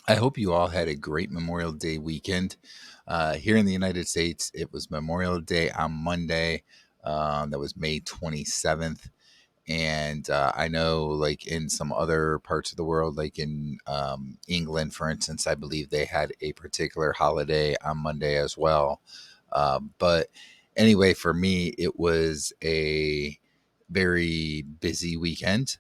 I hope you all had a great Memorial Day weekend. Here in the United States, it was Memorial Day on Monday. That was May 27th. And I know, like in some other parts of the world, like in England, for instance, I believe they had a particular holiday on Monday as well. But anyway, for me, it was a very busy weekend.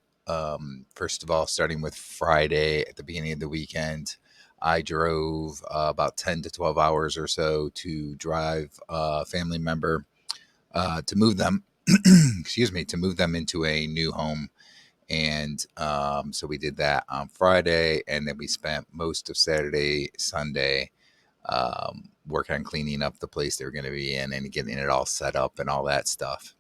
First of all, starting with Friday at the beginning of the weekend, I drove about 10 to 12 hours or so to drive a family member to move them, excuse me, to move them into a new home. And so we did that on Friday, and then we spent most of Saturday, Sunday working on cleaning up the place they were going to be in and getting it all set up and all that stuff.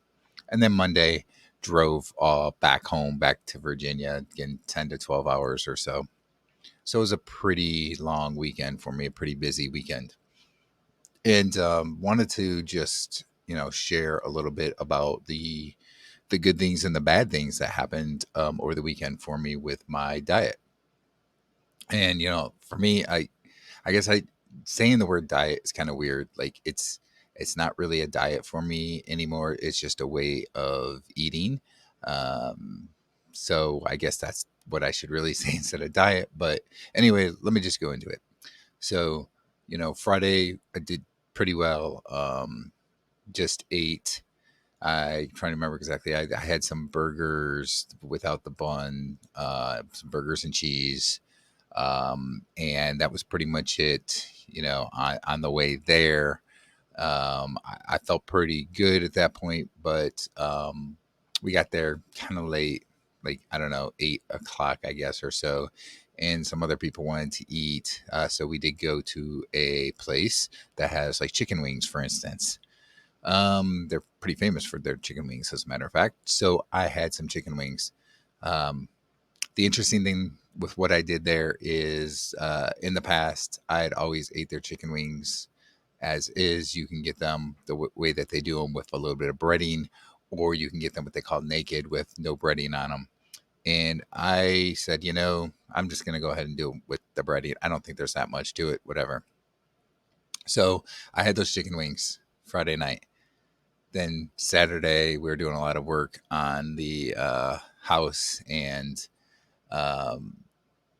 And then Monday, drove back home, back to Virginia, again, 10 to 12 hours or so. So it was a pretty long weekend for me, a pretty busy weekend. And wanted to just, share a little bit about the good things and the bad things that happened over the weekend for me with my diet. And for me, I guess I saying the word diet is kind of weird. Like it's not really a diet for me anymore. It's just a way of eating. Um, so I guess that's what I should really say instead of diet. But anyway, let me just go into it. So, Friday I did pretty well. Just ate. I trying to remember exactly. I had some burgers without the bun, some burgers and cheese, and that was pretty much it. On the way there, I felt pretty good at that point, but we got there kind of late, like I don't know, 8 o'clock, I guess, or so. And some other people wanted to eat, so we did go to a place that has like chicken wings, for instance. They're pretty famous for their chicken wings, as a matter of fact. So I had some chicken wings. Um, the interesting thing with what I did there is, in the past, I had always ate their chicken wings as is. You can get them the way that they do them with a little bit of breading, or you can get them what they call naked with no breading on them. And I said, I'm just going to go ahead and do it with the breading. I don't think there's that much to it, whatever. So I had those chicken wings Friday night. Then Saturday, we were doing a lot of work on the house, and um,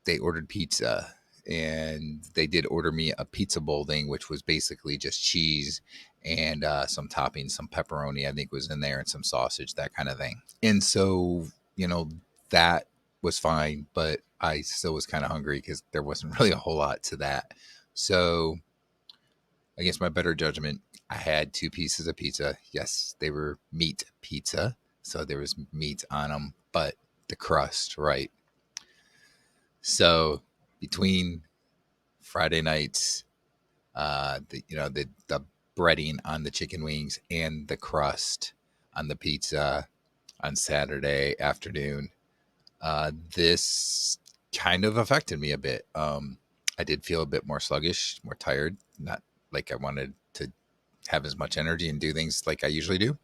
they ordered pizza. And they did order me a pizza bowling, which was basically just cheese and some toppings, some pepperoni, I think was in there, and some sausage, that kind of thing. And so, that was fine, but I still was kind of hungry because there wasn't really a whole lot to that. So against my better judgment, I had two pieces of pizza. Yes, they were meat pizza, so there was meat on them, but the crust, right? So between Friday nights, the breading on the chicken wings and the crust on the pizza on Saturday afternoon, this kind of affected me a bit. I did feel a bit more sluggish, more tired, not like I wanted to have as much energy and do things like I usually do.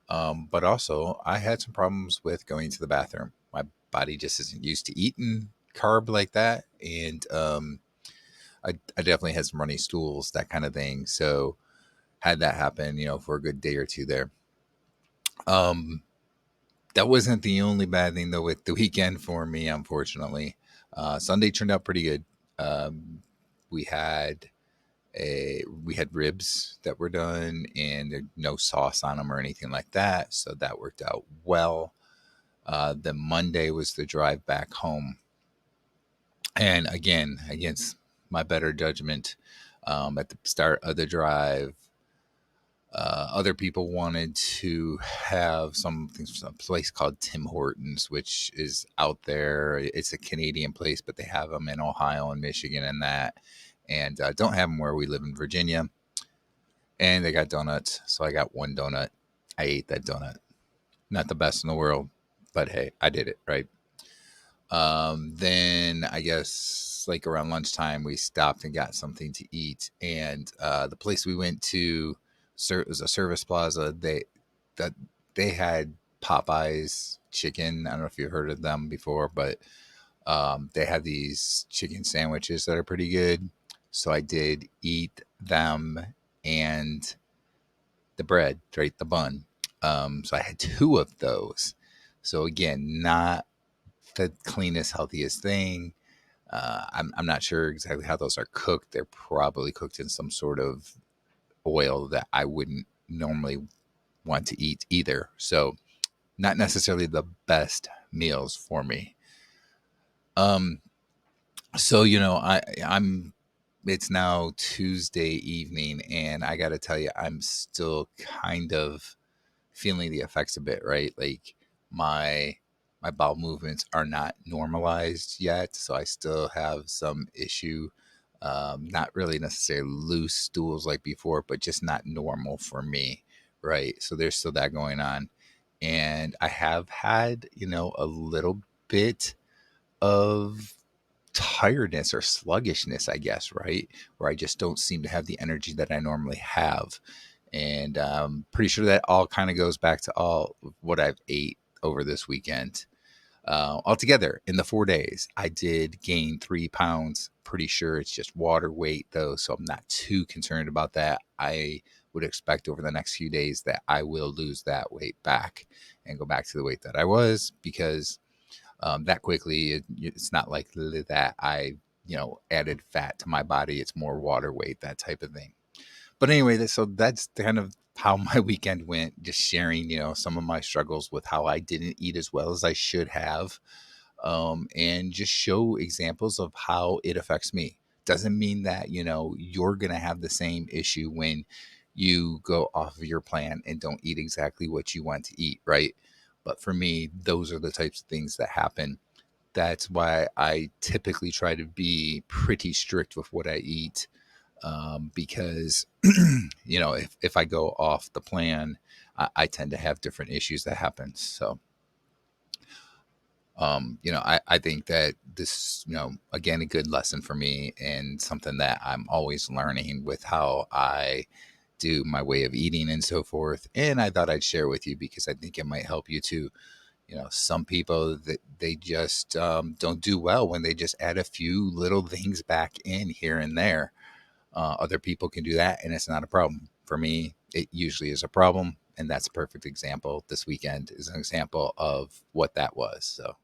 But also, I had some problems with going to the bathroom. My body just isn't used to eating carb like that. And I definitely had some runny stools, that kind of thing. So, had that happen, for a good day or two there. Um, that wasn't the only bad thing, though, with the weekend for me, unfortunately. Sunday turned out pretty good. Um, we had we had ribs that were done, and there no sauce on them or anything like that, so that worked out well. Then Monday was the drive back home, and again, against my better judgment, at the start of the drive, other people wanted to have something, some place called Tim Hortons, which is out there. It's a Canadian place, but they have them in Ohio and Michigan and that, and don't have them where we live in Virginia. And they got donuts, so I got one donut. I ate that donut. Not the best in the world, but hey, I did it, right? Then I guess like around lunchtime, we stopped and got something to eat. And the place we went to, it was a service plaza. That they had Popeyes chicken. I don't know if you've heard of them before, but They have these chicken sandwiches that are pretty good. So I did eat them and the bread, right? The bun. So I had two of those. So again, not the cleanest, healthiest thing. I'm not sure exactly how those are cooked. They're probably cooked in some sort of oil that I wouldn't normally want to eat either. So not necessarily the best meals for me. Um, so I'm it's now Tuesday evening, and I got to tell you, I'm still kind of feeling the effects a bit, right? Like my my bowel movements are not normalized yet, so I still have some issue. Not really necessarily loose stools like before, but just not normal for me, right? So there's still that going on, and I have had a little bit of tiredness or sluggishness, I guess, right? Where I just don't seem to have the energy that I normally have. And pretty sure that all kind of goes back to all of what I've ate over this weekend. Altogether, in the 4 days, I did gain 3 pounds. Pretty sure it's just water weight, though, so I'm not too concerned about that. I would expect over the next few days that I will lose that weight back and go back to the weight that I was because that quickly. It's not like that I added fat to my body. It's more water weight, that type of thing. But anyway, so that's kind of how my weekend went, just sharing, some of my struggles with how I didn't eat as well as I should have, and just show examples of how it affects me. Doesn't mean that, you're going to have the same issue when you go off of your plan and don't eat exactly what you want to eat, right? But for me, those are the types of things that happen. That's why I typically try to be pretty strict with what I eat, because if I go off the plan, I tend to have different issues that happen. So I think that this, again, a good lesson for me and something that I'm always learning with how I do my way of eating and so forth. And I thought I'd share with you because I think it might help you too. Some people that they just don't do well when they just add a few little things back in here and there. Other people can do that, and it's not a problem. For me, it usually is a problem, and that's a perfect example. This weekend is an example of what that was. So.